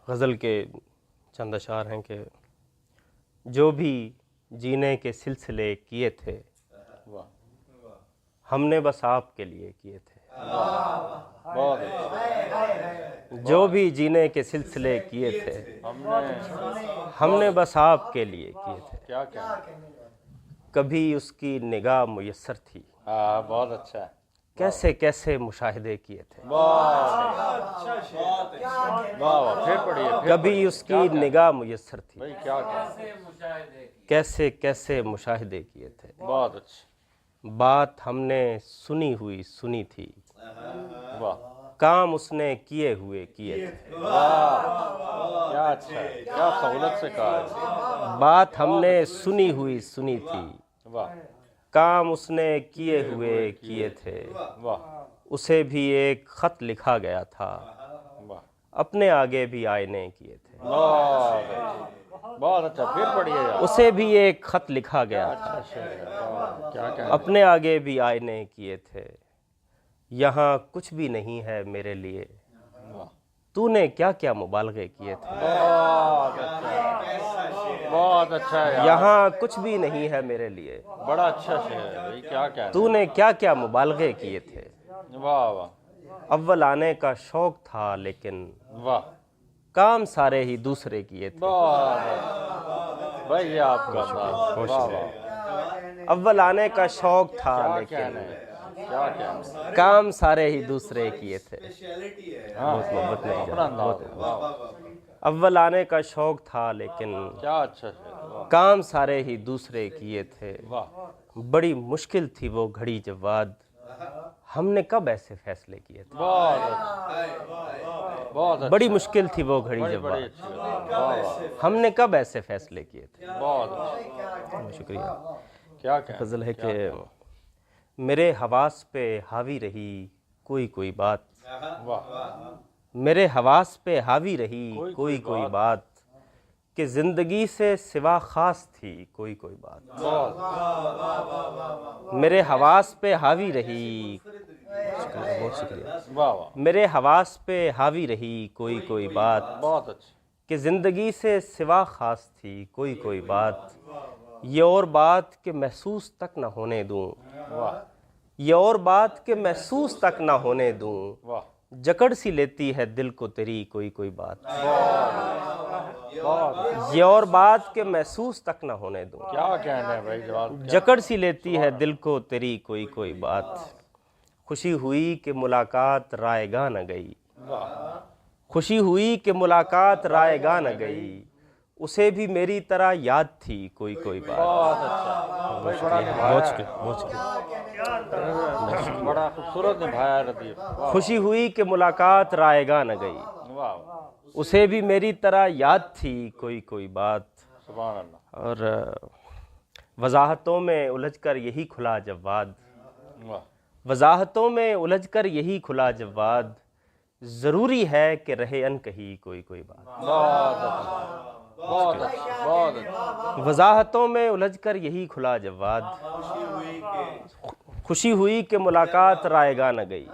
غزل کے چند اشعار ہیں کہ جو بھی جینے کے سلسلے کیے تھے ہم نے بس آپ کے لیے کیے تھے. جو بھی جینے کے سلسلے کیے تھے ہم نے بس آپ کے لیے کیے تھے. کبھی اس کی نگاہ میسر تھی. بہت اچھا ہے. کیسے کیسے مشاہدے کیے تھے. پھر پڑھیے. کبھی اس کی نگاہ میسر تھی. کیا کیسے کیسے مشاہدے کیے تھے. بہت اچھا. بات ہم نے سنی ہوئی سنی تھی. کام اس نے کیے ہوئے کیے تھے. کیا اچھا ہے. کیا سہولت سے کہا ہے. بات ہم نے سنی ہوئی سنی تھی. کام اس نے کیے ہوئے کیے تھے. اسے بھی ایک خط لکھا گیا تھا. اپنے آگے بھی آئینے کیے تھے. بہت اچھا. پھر پڑھیے. اسے بھی ایک خط لکھا گیا تھا. اپنے آگے بھی آئینے کیے تھے. یہاں کچھ بھی نہیں ہے میرے لیے. تو نے کیا کیا مبالغے کیے تھے. بہت اچھا ہے. یہاں کچھ بھی نہیں ہے میرے لیے. بڑا اچھا شعر ہے. کیا کیا تو نے کیا کیا مبالغے کیے تھے. واہ واہ. اول آنے کا شوق تھا لیکن واہ. کام سارے ہی دوسرے کیے تھے. بھائی آپ کا اول آنے کا شوق تھا لیکن کام سارے ہی دوسرے کیے تھے. بہت محبت نہیں. اول آنے کا شوق تھا لیکن کیا اچھا کام سارے ہی دوسرے کیے تھے. بڑی مشکل تھی وہ گھڑی جواد. ہم نے کب ایسے فیصلے کیے تھے. بڑی مشکل تھی وہ گھڑی جواد. ہم نے کب ایسے فیصلے کیے تھے. شکریہ. کیا غزل ہے کہ میرے حواس پہ حاوی رہی کوئی کوئی بات. میرے حواس پہ حاوی رہی کوئی کوئی بات کہ زندگی سے سوا خاص تھی کوئی کوئی بات. میرے حواس پہ حاوی رہی. بہت شکریہ. میرے حواس پہ حاوی رہی کوئی کوئی بات بہت اچھا کہ زندگی سے سوا خاص تھی کوئی کوئی بات. یہ اور بات کہ محسوس تک نہ ہونے دوں. یہ اور بات کہ محسوس تک نہ ہونے دوں. جکڑ سی لیتی ہے دل کو تیری کوئی کوئی بات. یہ اور بات کہ محسوس تک نہ ہونے دوں. کیا کہنا ہے بھائی جواب. جکڑ سی لیتی ہے دل کو تیری کوئی کوئی بات. خوشی ہوئی کہ ملاقات رائے گاہ نہ گئی. خوشی ہوئی کہ ملاقات رائے گاہ نہ گئی. اسے بھی میری طرح یاد تھی کوئی کوئی بات. بہت اچھا. بہت شکریہ. بڑا خوبصورت نبھایا لطیف. خوشی ہوئی کہ ملاقات رائے گاہ نہ گئی. اسے بھی میری طرح یاد تھی کوئی کوئی بات. سبحان اللہ. اور وضاحتوں میں الجھ کر یہی کھلا جواد. وضاحتوں میں الجھ کر یہی کھلا جواد. ضروری ہے کہ رہے ان کہی کوئی کوئی بات. بہت اچھا. بہت اچھا. وضاحتوں میں الجھ کر یہی کھلا جواد. خوشی ہوئی کہ ملاقات رائے گاہ نہ گئی.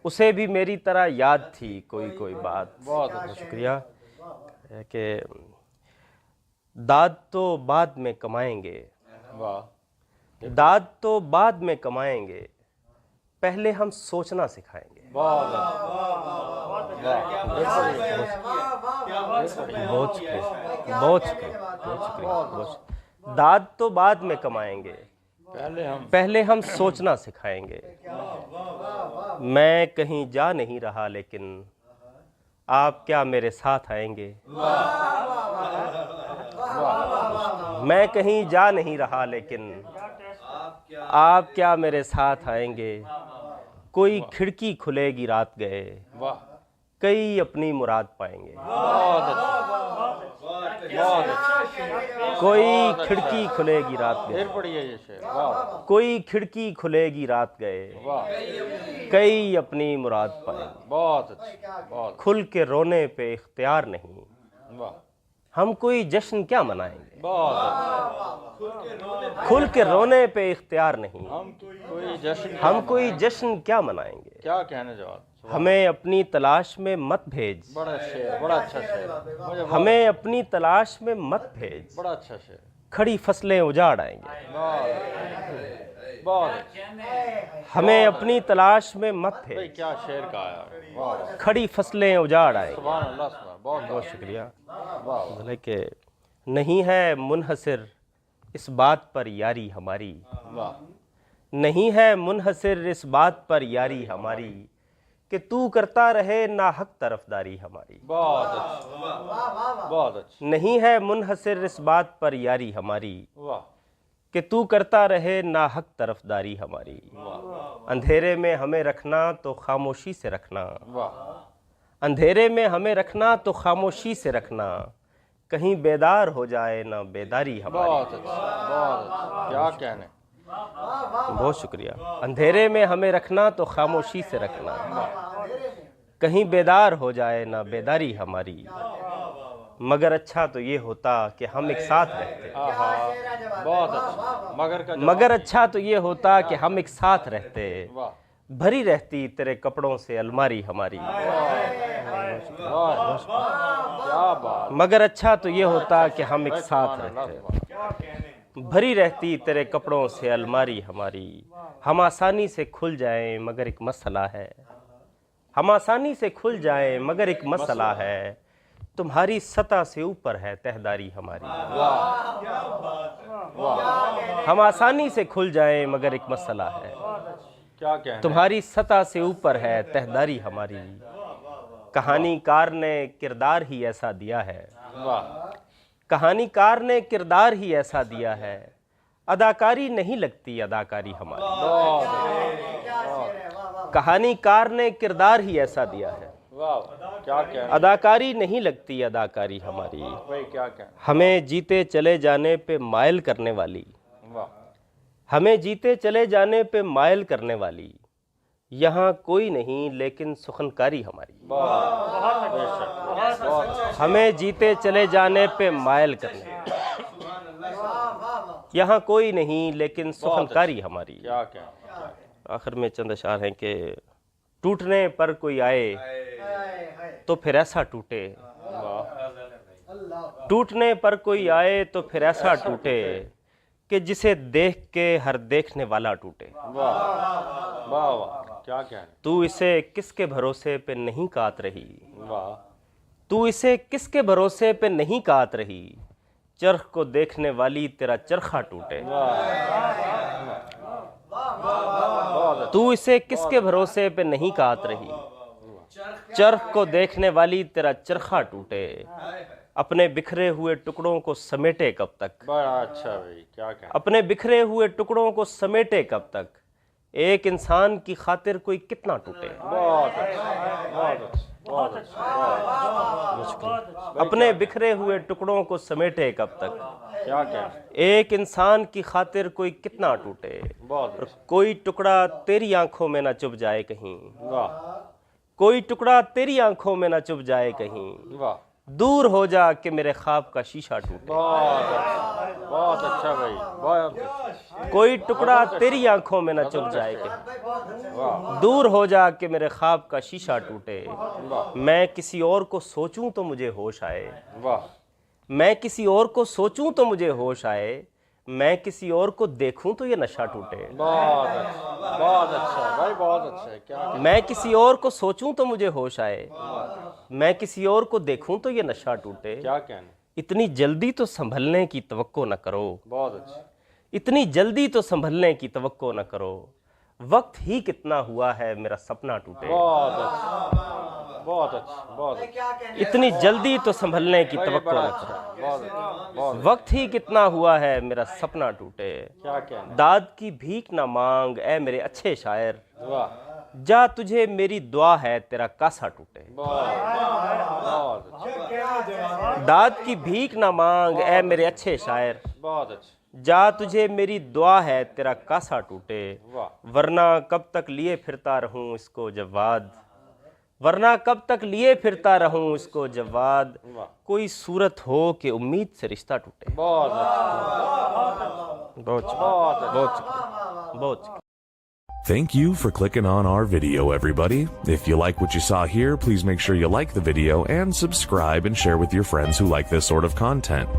اسے بھی میری طرح یاد تھی کوئی کوئی بات. بہت شکریہ. کہ داد تو بعد میں کمائیں گے. داد تو بعد میں کمائیں گے. پہلے ہم سوچنا سکھائیں گے. بہت شکریہ. بہت شکریہ. داد تو بعد میں کمائیں گے. پہلے ہم سوچنا سکھائیں گے. میں کہیں جا نہیں رہا لیکن آپ کیا میرے ساتھ آئیں گے. میں کہیں جا نہیں رہا لیکن آپ کیا میرے ساتھ آئیں گے. کوئی کھڑکی کھلے گی رات گئے. کئی اپنی مراد پائیں گے. کوئی کھڑکی کھلے گی رات گئے. کوئی کھڑکی کھلے گی رات گئے. کئی اپنی مراد پائیں گے. بہت اچھا. کھل کے رونے پہ اختیار نہیں. ہم کوئی جشن کیا منائیں گے. کھل کے رونے پہ اختیار نہیں. ہم کوئی جشن کیا منائیں گے. کیا کہنے جواب. हमें अपनी तलाश में मत भेज, बड़ा शेर, बड़ा अच्छा शेर, हमें अपनी तलाश में मत भेज, बड़ा अच्छा शेर, खड़ी फसलें उजाड़ आएंगे। बहुत हमें अपनी तलाश में मत भाई, भेज, क्या शेर का आया, वाह, खड़ी फसलें उजाड़ आएंगी। सुभान अल्लाह, सुभान, बहुत बहुत शुक्रिया। वाह, भले कि नहीं है मुनहसिर इस बात पर यारी हमारी, वाह, नहीं है मुनहसिर इस बात पर यारी हमारी, कि तू करता रहे नाहक तरफदारी हमारी। बहुत अच्छा, बहुत अच्छा, नहीं है मुनहसिर इस बात पर यारी हमारी, वाह, कि तू करता रहे नाहक तरफदारी हमारी। वाह, अंधेरे में हमें रखना तो खामोशी से रखना, वाह, अंधेरे में हमें रखना तो खामोशी से रखना, कहीं बेदार हो जाए ना बेदारी हमारी। बहुत अच्छा, बहुत अच्छा, क्या कहने, बहुत शुक्रिया। अंधेरे में हमें रखना तो खामोशी से रखना, कहीं बेदार हो जाए ना बेदारी हमारी, मगर अच्छा तो ये होता कि हम एक साथ रहते। बहुत अच्छा, मगर का जवाब, मगर अच्छा तो ये होता कि हम एक साथ रहते, वाह, भरी रहती तेरे कपड़ों से अलमारी हमारी। वाह, क्या बात, मगर अच्छा तो ये होता कि हम एक साथ सुभान अल्लाह, रहते, सुभान, भरी रहती तेरे कपड़ों से अलमारी हमारी। हम आसानी से खुल जाएं मगर एक मसला है, हम आसानी से खुल जाएं मगर एक मसला है, तुम्हारी सतह से ऊपर है तहदारी हमारी। हम आसानी से खुल जाएं मगर एक मसला है, क्या कहने, तुम्हारी सतह से ऊपर है तहदारी हमारी। कहानीकार ने किरदार ही ऐसा दिया है, वाह, कहानीकार ने किरदार ही ऐसा दिया है, अदाकारी नहीं लगती अदाकारी हमारी। कहानीकार ने किरदार ही ऐसा दिया है, वाह, क्या कहने, अदाकारी नहीं लगती अदाकारी हमारी। भाई, क्या कहने, हमें जीते चले जाने पे मायल करने वाली, वाह, हमें जीते चले जाने पे मायल करने वाली, यहाँ कोई नहीं लेकिन सुखनकारी हमारी। बहुत बेशक, बहुत, हमें जीते चले जाने पे मायल करने, यहाँ कोई नहीं लेकिन सुखनकारी हमारी। क्या कहने, आखिर में चंद अशार हैं कि टूटने पर कोई आए तो फिर ऐसा टूटे, वाह, टूटने पर कोई आए तो फिर ऐसा टूटे, कि जिसे देख के हर देखने वाला टूटे। वाह, वाह, वाह, क्या कहने, तू इसे किसके भरोसे पे नहीं काट रही, वाह, तू इसे किसके भरोसे पे नहीं काट रही, चरख को देखने वाली तेरा चरखा टूटे। बहुत, तू इसे किसके भरोसे पे नहीं काट रही, चरख को देखने वाली तेरा चरखा टूटे, अपने बिखरे हुए टुकड़ों को समेटे कब तक, बड़ा अच्छा भाई, क्या कहने, अपने बिखरे हुए टुकड़ों को समेटे कब तक, एक इंसान की खातिर कोई कितना टूटे। बहुत अच्छा, बहुत अच्छा, बहुत अच्छा, अपने बिखरे हुए टुकड़ों को समेटे कब तक, क्या कहने, एक इंसान की खातिर कोई कितना टूटे, बहुत अच्छा, कोई टुकड़ा तेरी आंखों में ना चुभ जाए कहीं, वाह, कोई टुकड़ा तेरी आंखों में ना चुभ जाए कहीं, वाह, दूर हो जा कि मेरे ख्वाब का शीशा टूटे। बहुत अच्छा भाई, बहुत अच्छा, कोई टुकड़ा तेरी आंखों में ना चुभ जाए कहीं, वाह, दूर हो जा कि मेरे ख्वाब का शीशा टूटे। वाह, मैं किसी और को सोचूं तो मुझे होश आए, वाह, मैं किसी और को सोचूं तो मुझे होश आए, मैं किसी और को देखूं तो ये नशा टूटे। बहुत अच्छा भाई, बहुत अच्छा है, क्या कहने, मैं किसी और को सोचूं तो मुझे होश आए, मैं किसी और को देखूं तो ये नशा टूटे। क्या कहने, इतनी जल्दी तो संभलने की तवक्को न करो, बहुत अच्छा, इतनी जल्दी तो संभलने की तवक्को न करो, वक्त ही कितना हुआ है मेरा सपना टूटे। बहुत अच्छा, बहुत अच्छा, बहुत अच्छा, इतनी जल्दी तो संभलने की तवक्को बड़ा न अच्छा, करो, बहुत अच्छा, बहुत, वक्त ही कितना हुआ है मेरा सपना टूटे। क्या कहने, दाद की भीख ना मांग ऐ मेरे अच्छे शायर, वाह, जा तुझे मेरी दुआ है तेरा कासा टूटे। बहुत अच्छा, दाद की भीख ना मांग ऐ मेरे अच्छे शायर, बहुत अच्छा, जा तुझे मेरी दुआ है तेरा कासा टूटे। वाह, वरना कब तक लिए फिरता रहूं इसको जवाद, वरना कब तक लिए फिरता रहूं इसको जवाद, वाह, कोई सूरत हो कि उम्मीद से रिश्ता टूटे। बहुत अच्छा, बहुत बहुत अच्छा, बहुत बहुत Thank you for clicking on our video, everybody. If you like what you saw here, please make sure you like the video and subscribe and share with your friends who like this sort of content.